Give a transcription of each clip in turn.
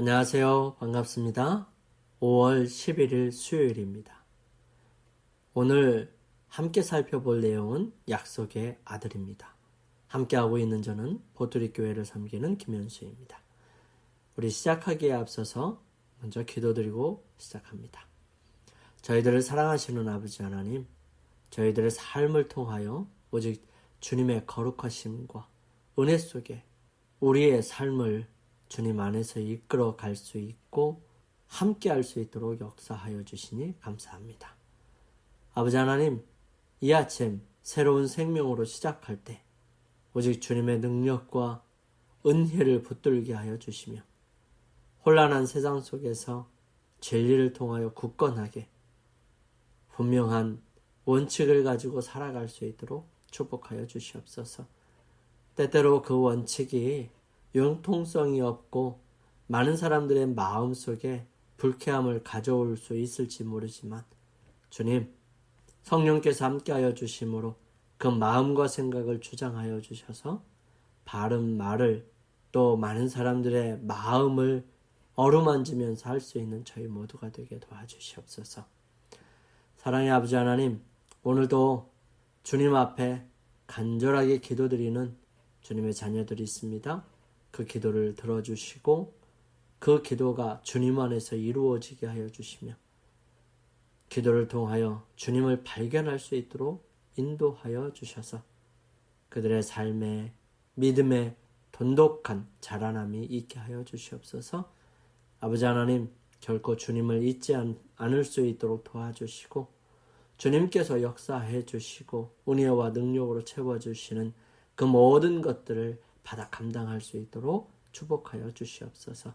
안녕하세요. 반갑습니다. 5월 11일 수요일입니다. 오늘 함께 살펴볼 내용은 약속의 아들입니다. 함께하고 있는 저는 보뚜리교회를 섬기는 김현수입니다. 우리 시작하기에 앞서서 먼저 기도드리고 시작합니다. 저희들을 사랑하시는 아버지 하나님, 저희들의 삶을 통하여 오직 주님의 거룩하심과 은혜 속에 우리의 삶을 주님 안에서 이끌어 갈 수 있고 함께 할 수 있도록 역사하여 주시니 감사합니다. 아버지 하나님, 이 아침 새로운 생명으로 시작할 때 오직 주님의 능력과 은혜를 붙들게 하여 주시며 혼란한 세상 속에서 진리를 통하여 굳건하게 분명한 원칙을 가지고 살아갈 수 있도록 축복하여 주시옵소서. 때때로 그 원칙이 융통성이 없고 많은 사람들의 마음속에 불쾌함을 가져올 수 있을지 모르지만 주님, 성령께서 함께하여 주심으로 그 마음과 생각을 주장하여 주셔서 바른 말을 또 많은 사람들의 마음을 어루만지면서 할 수 있는 저희 모두가 되게 도와주시옵소서. 사랑의 아버지 하나님, 오늘도 주님 앞에 간절하게 기도드리는 주님의 자녀들이 있습니다. 그 기도를 들어주시고 그 기도가 주님 안에서 이루어지게 하여 주시며 기도를 통하여 주님을 발견할 수 있도록 인도하여 주셔서 그들의 삶에 믿음의 돈독한 자라남이 있게 하여 주시옵소서. 아버지 하나님, 결코 주님을 잊지 않을 수 있도록 도와주시고 주님께서 역사해 주시고 은혜와 능력으로 채워주시는 그 모든 것들을 받아 감당할 수 있도록 축복하여 주시옵소서.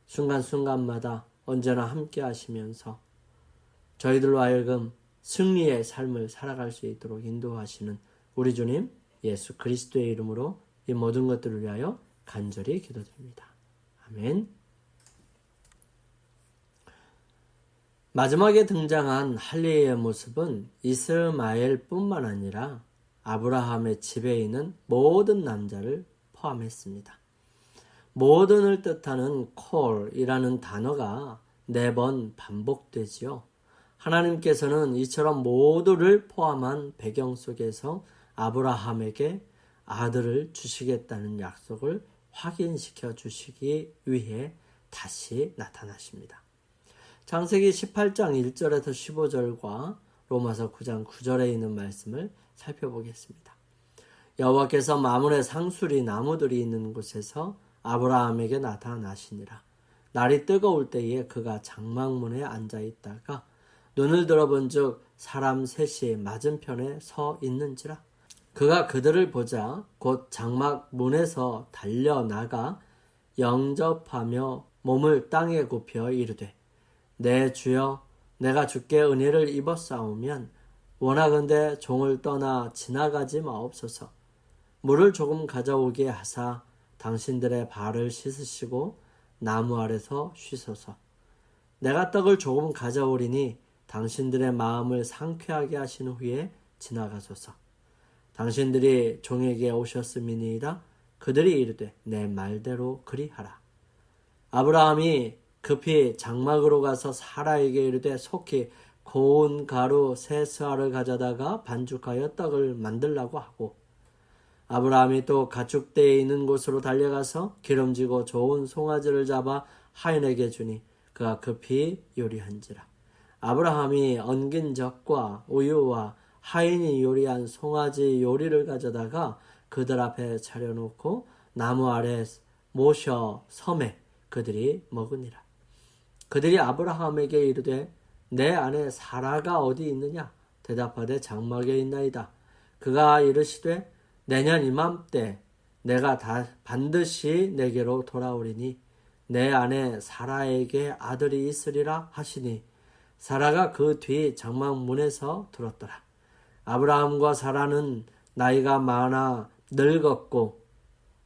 순간순간마다 언제나 함께 하시면서 저희들로 하여금 승리의 삶을 살아갈 수 있도록 인도하시는 우리 주님 예수 그리스도의 이름으로 이 모든 것들을 위하여 간절히 기도드립니다. 아멘. 마지막에 등장한 할례의 모습은 이스마엘뿐만 아니라 아브라함의 집에 있는 모든 남자를 포함했습니다. 모든을 뜻하는 콜이라는 단어가 4번 반복되지요. 하나님께서는 이처럼 모두를 포함한 배경 속에서 아브라함에게 아들을 주시겠다는 약속을 확인시켜 주시기 위해 다시 나타나십니다. 창세기 18장 1절에서 15절과 로마서 9장 9절에 있는 말씀을 살펴보겠습니다. 여호와께서 마므레 상수리 나무들이 있는 곳에서 아브라함에게 나타나시니라. 날이 뜨거울 때에 그가 장막문에 앉아 있다가 눈을 들어본즉 사람 셋이 맞은편에 서 있는지라. 그가 그들을 보자 곧 장막문에서 달려나가 영접하며 몸을 땅에 굽혀 이르되 내 주여, 내가 주께 은혜를 입었사오면 원하건대 종을 떠나 지나가지 마옵소서. 물을 조금 가져오게 하사 당신들의 발을 씻으시고 나무 아래서 쉬소서. 내가 떡을 조금 가져오리니 당신들의 마음을 상쾌하게 하신 후에 지나가소서. 당신들이 종에게 오셨음이니이다. 그들이 이르되 내 말대로 그리하라. 아브라함이 급히 장막으로 가서 사라에게 이르되 속히 고운 가루 세 스아를 가져다가 반죽하여 떡을 만들라고 하고 아브라함이 또 가축대에 있는 곳으로 달려가서 기름지고 좋은 송아지를 잡아 하인에게 주니 그가 급히 요리한지라. 아브라함이 엉긴 젖과 우유와 하인이 요리한 송아지 요리를 가져다가 그들 앞에 차려놓고 나무 아래 모셔 섬에 그들이 먹으니라. 그들이 아브라함에게 이르되 내 아내 사라가 어디 있느냐? 대답하되 장막에 있나이다. 그가 이르시되 내년 이맘때 내가 반드시 내게로 돌아오리니 내 아내 사라에게 아들이 있으리라 하시니 사라가 그 뒤 장막문에서 들었더라. 아브라함과 사라는 나이가 많아 늙었고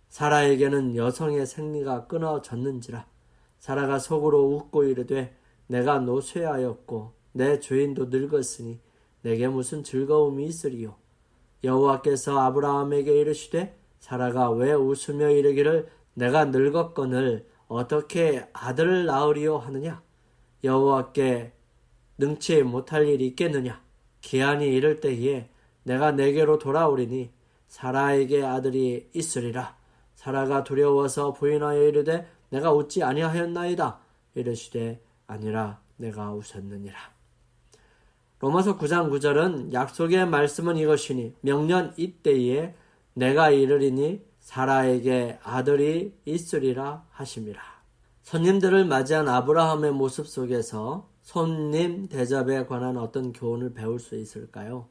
사라에게는 여성의 생리가 끊어졌는지라. 사라가 속으로 웃고 이르되 내가 노쇠하였고 내 주인도 늙었으니 내게 무슨 즐거움이 있으리요. 여호와께서 아브라함에게 이르시되 사라가 왜 웃으며 이르기를 내가 늙었거늘 어떻게 아들을 낳으리요 하느냐? 여호와께 능치 못할 일이 있겠느냐? 기한이 이를 때에 내가 내게로 돌아오리니 사라에게 아들이 있으리라. 사라가 두려워서 부인하여 이르되 내가 웃지 아니하였나이다. 이르시되 아니라 내가 웃었느니라. 로마서 9장 9절은 약속의 말씀은 이것이니 명년 이때에 내가 이르리니 사라에게 아들이 있으리라 하심이라. 손님들을 맞이한 아브라함의 모습 속에서 손님 대접에 관한 어떤 교훈을 배울 수 있을까요?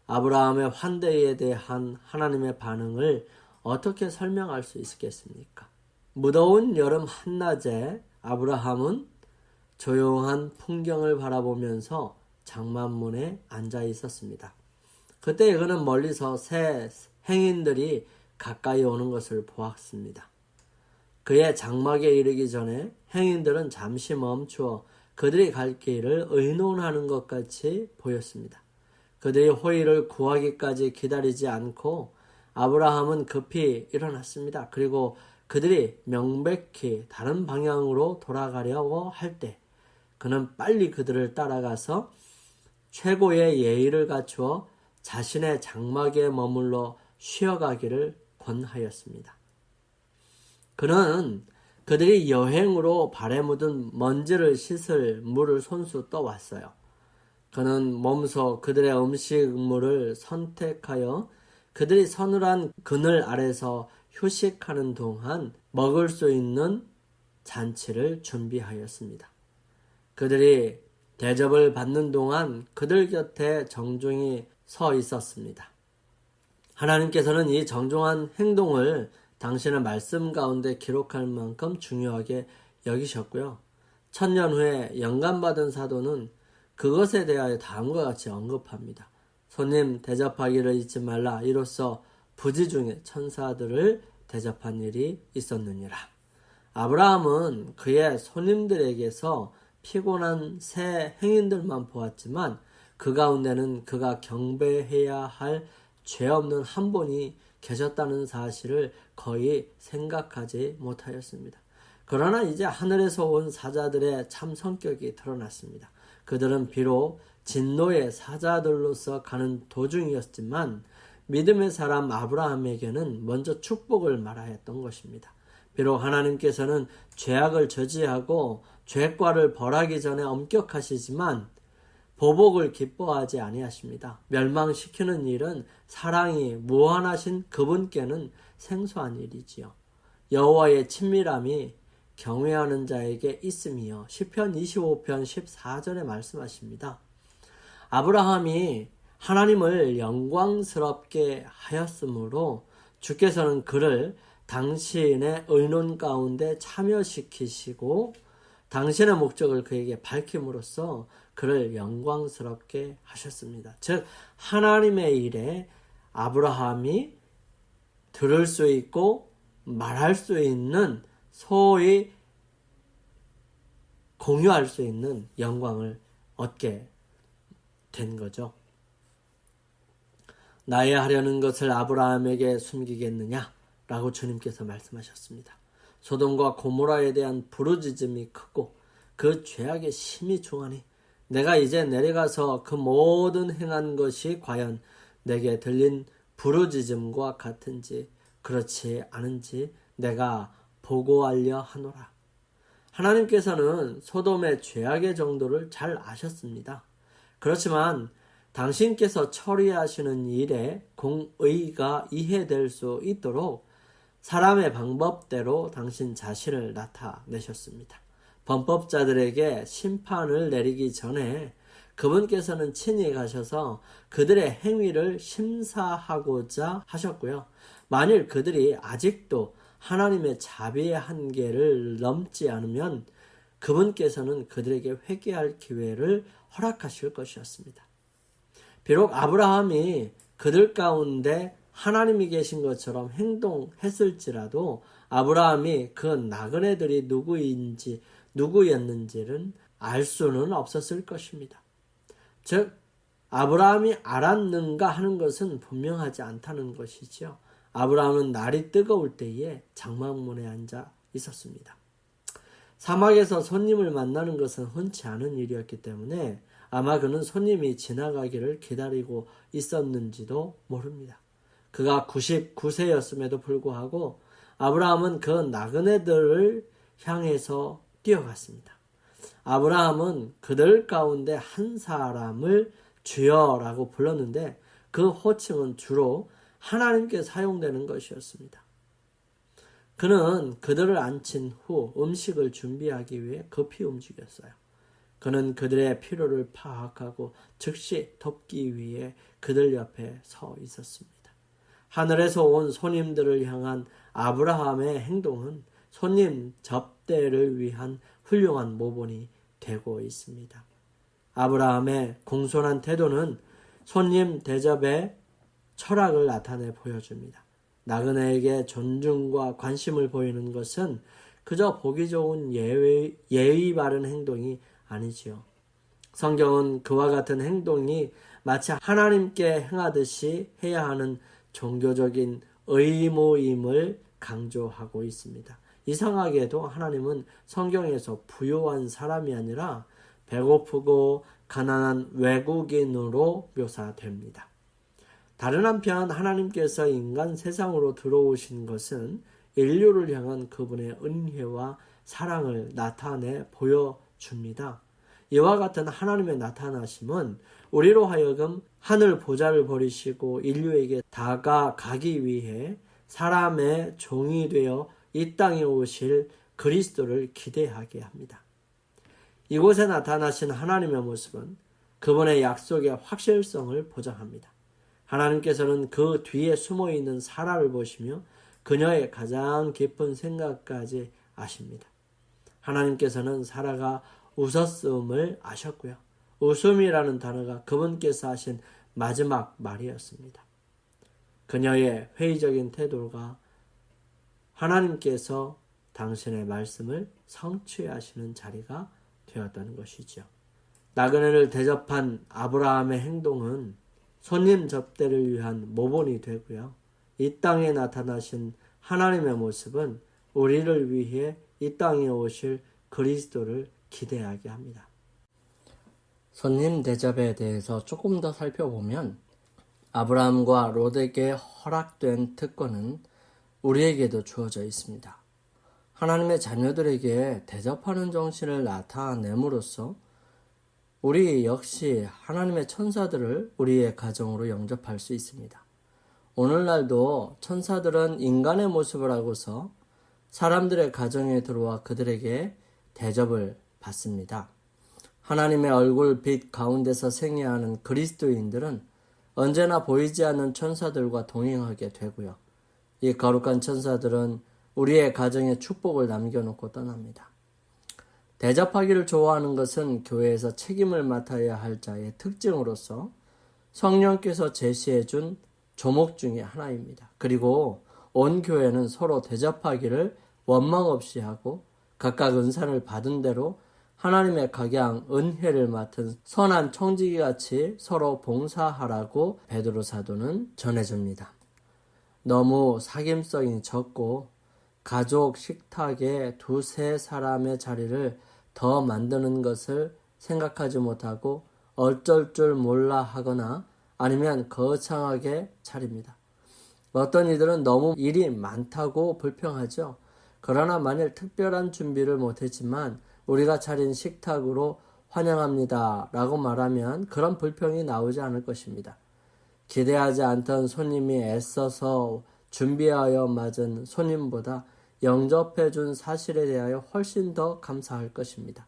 아브라함의 환대에 대한 하나님의 반응을 어떻게 설명할 수 있겠습니까? 무더운 여름 한낮에 아브라함은 조용한 풍경을 바라보면서 장만문에 앉아 있었습니다. 그때 그는 멀리서 새 행인들이 가까이 오는 것을 보았습니다. 그의 장막에 이르기 전에 행인들은 잠시 멈추어 그들이 갈 길을 의논하는 것 같이 보였습니다. 그들이 호의를 구하기까지 기다리지 않고 아브라함은 급히 일어났습니다. 그리고 그들이 명백히 다른 방향으로 돌아가려고 할 때 그는 빨리 그들을 따라가서 최고의 예의를 갖추어 자신의 장막에 머물러 쉬어가기를 권하였습니다. 그는 그들이 여행으로 발에 묻은 먼지를 씻을 물을 손수 떠왔어요. 그는 몸소 그들의 음식물을 선택하여 그들이 서늘한 그늘 아래서 휴식하는 동안 먹을 수 있는 잔치를 준비하였습니다. 그들이 대접을 받는 동안 그들 곁에 정중히 서 있었습니다. 하나님께서는 이 정중한 행동을 당신의 말씀 가운데 기록할 만큼 중요하게 여기셨고요. 1000년 후에 영감받은 사도는 그것에 대하여 다음과 같이 언급합니다. 손님 대접하기를 잊지 말라. 이로써 부지 중에 천사들을 대접한 일이 있었느니라. 아브라함은 그의 손님들에게서 피곤한 새 행인들만 보았지만 그 가운데는 그가 경배해야 할 죄 없는 한 분이 계셨다는 사실을 거의 생각하지 못하였습니다. 그러나 이제 하늘에서 온 사자들의 참 성격이 드러났습니다. 그들은 비록 진노의 사자들로서 가는 도중이었지만 믿음의 사람 아브라함에게는 먼저 축복을 말하였던 것입니다. 비록 하나님께서는 죄악을 저지하고 죄과를 벌하기 전에 엄격하시지만 보복을 기뻐하지 아니하십니다. 멸망시키는 일은 사랑이 무한하신 그분께는 생소한 일이지요. 여호와의 친밀함이 경외하는 자에게 있음이요. 시편 25편 14절에 말씀하십니다. 아브라함이 하나님을 영광스럽게 하였으므로 주께서는 그를 당신의 의논 가운데 참여시키시고 당신의 목적을 그에게 밝힘으로써 그를 영광스럽게 하셨습니다. 즉 하나님의 일에 아브라함이 들을 수 있고 말할 수 있는 소위 공유할 수 있는 영광을 얻게 된 거죠. 나의 하려는 것을 아브라함에게 숨기겠느냐? 라고 주님께서 말씀하셨습니다. 소돔과 고모라에 대한 부르짖음이 크고 그 죄악의 심이 중하니 내가 이제 내려가서 그 모든 행한 것이 과연 내게 들린 부르짖음과 같은지 그렇지 않은지 내가 보고하려 하노라. 하나님께서는 소돔의 죄악의 정도를 잘 아셨습니다. 그렇지만 당신께서 처리하시는 일에 공의가 이해될 수 있도록 사람의 방법대로 당신 자신을 나타내셨습니다. 범법자들에게 심판을 내리기 전에 그분께서는 친히 가셔서 그들의 행위를 심사하고자 하셨고요. 만일 그들이 아직도 하나님의 자비의 한계를 넘지 않으면 그분께서는 그들에게 회개할 기회를 허락하실 것이었습니다. 비록 아브라함이 그들 가운데 하나님이 계신 것처럼 행동했을지라도 아브라함이 그 나그네들이 누구였는지는 알 수는 없었을 것입니다. 즉 아브라함이 알았는가 하는 것은 분명하지 않다는 것이지요. 아브라함은 날이 뜨거울 때에 장막문에 앉아 있었습니다. 사막에서 손님을 만나는 것은 흔치 않은 일이었기 때문에 아마 그는 손님이 지나가기를 기다리고 있었는지도 모릅니다. 그가 99세였음에도 불구하고 아브라함은 그 나그네들을 향해서 뛰어갔습니다. 아브라함은 그들 가운데 한 사람을 주여라고 불렀는데 그 호칭은 주로 하나님께 사용되는 것이었습니다. 그는 그들을 앉힌 후 음식을 준비하기 위해 급히 움직였어요. 그는 그들의 필요를 파악하고 즉시 돕기 위해 그들 옆에 서 있었습니다. 하늘에서 온 손님들을 향한 아브라함의 행동은 손님 접대를 위한 훌륭한 모본이 되고 있습니다. 아브라함의 공손한 태도는 손님 대접의 철학을 나타내 보여줍니다. 나그네에게 존중과 관심을 보이는 것은 그저 보기 좋은 예의 바른 행동이 아니지요. 성경은 그와 같은 행동이 마치 하나님께 행하듯이 해야 하는 종교적인 의무임을 강조하고 있습니다. 이상하게도 하나님은 성경에서 부유한 사람이 아니라 배고프고 가난한 외국인으로 묘사됩니다. 다른 한편 하나님께서 인간 세상으로 들어오신 것은 인류를 향한 그분의 은혜와 사랑을 나타내 보여줍니다. 이와 같은 하나님의 나타나심은 우리로 하여금 하늘 보좌를 버리시고 인류에게 다가가기 위해 사람의 종이 되어 이 땅에 오실 그리스도를 기대하게 합니다. 이곳에 나타나신 하나님의 모습은 그분의 약속의 확실성을 보장합니다. 하나님께서는 그 뒤에 숨어있는 사라를 보시며 그녀의 가장 깊은 생각까지 아십니다. 하나님께서는 사라가 웃었음을 아셨고요. 웃음이라는 단어가 그분께서 하신 마지막 말이었습니다. 그녀의 회의적인 태도가 하나님께서 당신의 말씀을 성취하시는 자리가 되었다는 것이죠. 나그네를 대접한 아브라함의 행동은 손님 접대를 위한 모본이 되고요. 이 땅에 나타나신 하나님의 모습은 우리를 위해 이 땅에 오실 그리스도를 기대하게 합니다. 손님 대접에 대해서 조금 더 살펴보면 아브라함과 롯에게 허락된 특권은 우리에게도 주어져 있습니다. 하나님의 자녀들에게 대접하는 정신을 나타냄으로써 우리 역시 하나님의 천사들을 우리의 가정으로 영접할 수 있습니다. 오늘날도 천사들은 인간의 모습을 하고서 사람들의 가정에 들어와 그들에게 대접을 받습니다. 하나님의 얼굴 빛 가운데서 생애하는 그리스도인들은 언제나 보이지 않는 천사들과 동행하게 되고요. 이 거룩한 천사들은 우리의 가정에 축복을 남겨놓고 떠납니다. 대접하기를 좋아하는 것은 교회에서 책임을 맡아야 할 자의 특징으로서 성령께서 제시해준 조목 중에 하나입니다. 그리고 온 교회는 서로 대접하기를 원망 없이 하고 각각 은사를 받은 대로 하나님의 각양 은혜를 맡은 선한 청지기같이 서로 봉사하라고 베드로 사도는 전해줍니다. 너무 사귐성이 적고 가족 식탁에 두세 사람의 자리를 더 만드는 것을 생각하지 못하고 어쩔 줄 몰라 하거나 아니면 거창하게 차립니다. 어떤 이들은 너무 일이 많다고 불평하죠. 그러나 만일 특별한 준비를 못했지만 우리가 차린 식탁으로 환영합니다 라고 말하면 그런 불평이 나오지 않을 것입니다. 기대하지 않던 손님이 애써서 준비하여 맞은 손님보다 영접해준 사실에 대하여 훨씬 더 감사할 것입니다.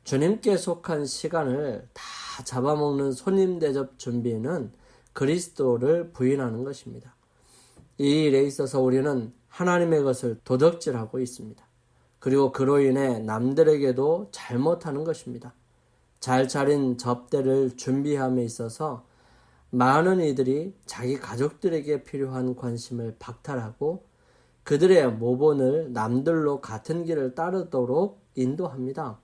주님께 속한 시간을 다 잡아먹는 손님 대접 준비는 그리스도를 부인하는 것입니다. 이 일에 있어서 우리는 하나님의 것을 도적질하고 있습니다. 그리고 그로 인해 남들에게도 잘못하는 것입니다. 잘 차린 접대를 준비함에 있어서 많은 이들이 자기 가족들에게 필요한 관심을 박탈하고 그들의 모본을 남들로 같은 길을 따르도록 인도합니다.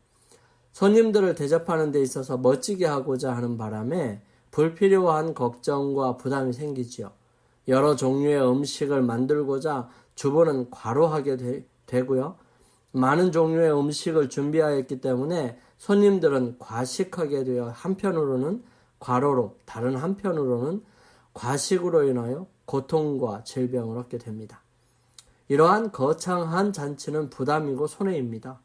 손님들을 대접하는 데 있어서 멋지게 하고자 하는 바람에 불필요한 걱정과 부담이 생기지요. 여러 종류의 음식을 만들고자 주부는 과로하게 되고요. 많은 종류의 음식을 준비하였기 때문에 손님들은 과식하게 되어 한편으로는 과로로, 다른 한편으로는 과식으로 인하여 고통과 질병을 얻게 됩니다. 이러한 거창한 잔치는 부담이고 손해입니다.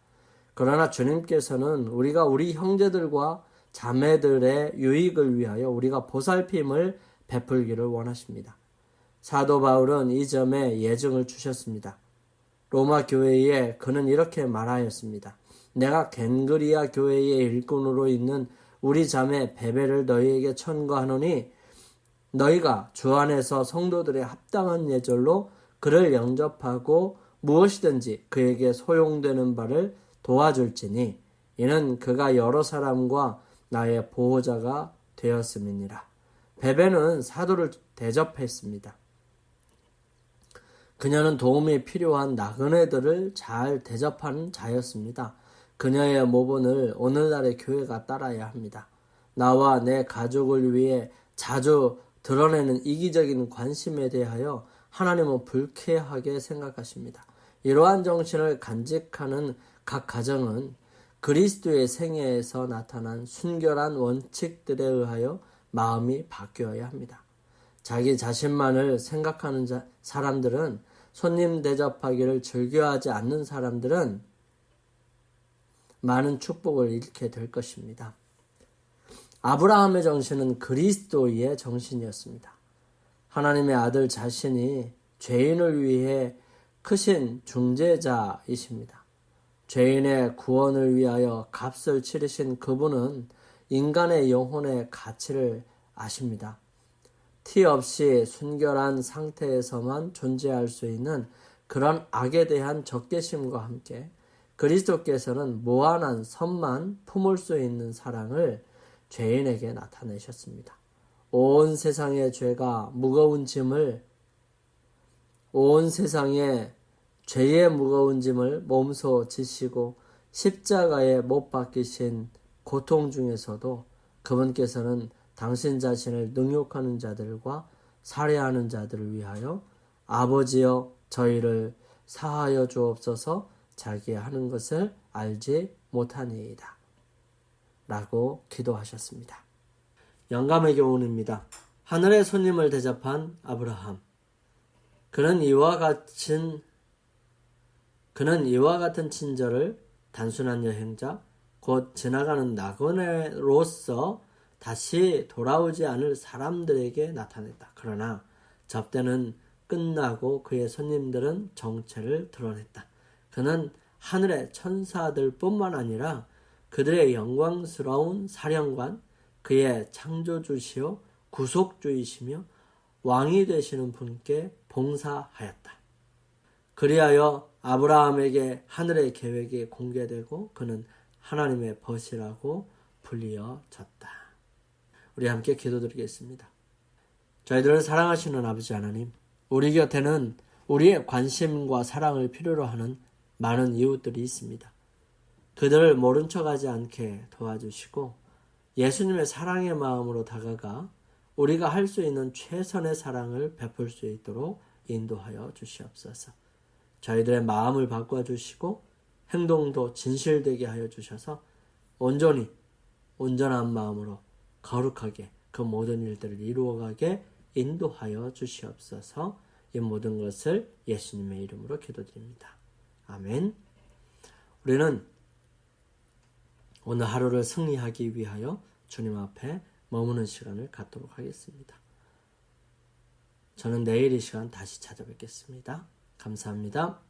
그러나 주님께서는 우리가 우리 형제들과 자매들의 유익을 위하여 우리가 보살핌을 베풀기를 원하십니다. 사도 바울은 이 점에 예증을 주셨습니다. 로마 교회에 그는 이렇게 말하였습니다. 내가 겐그리아 교회의 일꾼으로 있는 우리 자매 베베를 너희에게 천거하노니 너희가 주 안에서 성도들의 합당한 예절로 그를 영접하고 무엇이든지 그에게 소용되는 바를 도와줄지니 이는 그가 여러 사람과 나의 보호자가 되었음이니라. 베베는 사도를 대접했습니다. 그녀는 도움이 필요한 나그네들을 잘 대접하는 자였습니다. 그녀의 모본을 오늘날의 교회가 따라야 합니다. 나와 내 가족을 위해 자주 드러내는 이기적인 관심에 대하여 하나님은 불쾌하게 생각하십니다. 이러한 정신을 간직하는 각 가정은 그리스도의 생애에서 나타난 순결한 원칙들에 의하여 마음이 바뀌어야 합니다. 자기 자신만을 생각하는 사람들은 손님 대접하기를 즐겨하지 않는 사람들은 많은 축복을 잃게 될 것입니다. 아브라함의 정신은 그리스도의 정신이었습니다. 하나님의 아들 자신이 죄인을 위해 크신 중재자이십니다. 죄인의 구원을 위하여 값을 치르신 그분은 인간의 영혼의 가치를 아십니다. 티 없이 순결한 상태에서만 존재할 수 있는 그런 악에 대한 적개심과 함께 그리스도께서는 무한한 선만 품을 수 있는 사랑을 죄인에게 나타내셨습니다. 온 세상의 죄가 무거운 짐을 온 세상의 죄의 무거운 짐을 몸소 지시고 십자가에 못 박히신 고통 중에서도 그분께서는 당신 자신을 능욕하는 자들과 살해하는 자들을 위하여 아버지여 저희를 사하여 주옵소서 자기 하는 것을 알지 못하니이다 라고 기도하셨습니다. 영감의 교훈입니다. 하늘의 손님을 대접한 아브라함. 그는 이와 같은 친절을 단순한 여행자, 곧 지나가는 나그네로서 다시 돌아오지 않을 사람들에게 나타냈다. 그러나 접대는 끝나고 그의 손님들은 정체를 드러냈다. 그는 하늘의 천사들 뿐만 아니라 그들의 영광스러운 사령관, 그의 창조주시요 구속주이시며 왕이 되시는 분께 봉사하였다. 그리하여 아브라함에게 하늘의 계획이 공개되고 그는 하나님의 벗이라고 불리어졌다. 우리 함께 기도드리겠습니다. 저희들을 사랑하시는 아버지 하나님, 우리 곁에는 우리의 관심과 사랑을 필요로 하는 많은 이웃들이 있습니다. 그들을 모른 척하지 않게 도와주시고 예수님의 사랑의 마음으로 다가가 우리가 할 수 있는 최선의 사랑을 베풀 수 있도록 인도하여 주시옵소서. 저희들의 마음을 바꿔주시고 행동도 진실되게 하여 주셔서 온전히 온전한 마음으로 거룩하게 그 모든 일들을 이루어가게 인도하여 주시옵소서. 이 모든 것을 예수님의 이름으로 기도드립니다. 아멘. 우리는 오늘 하루를 승리하기 위하여 주님 앞에 머무는 시간을 갖도록 하겠습니다. 저는 내일 이 시간 다시 찾아뵙겠습니다. 감사합니다.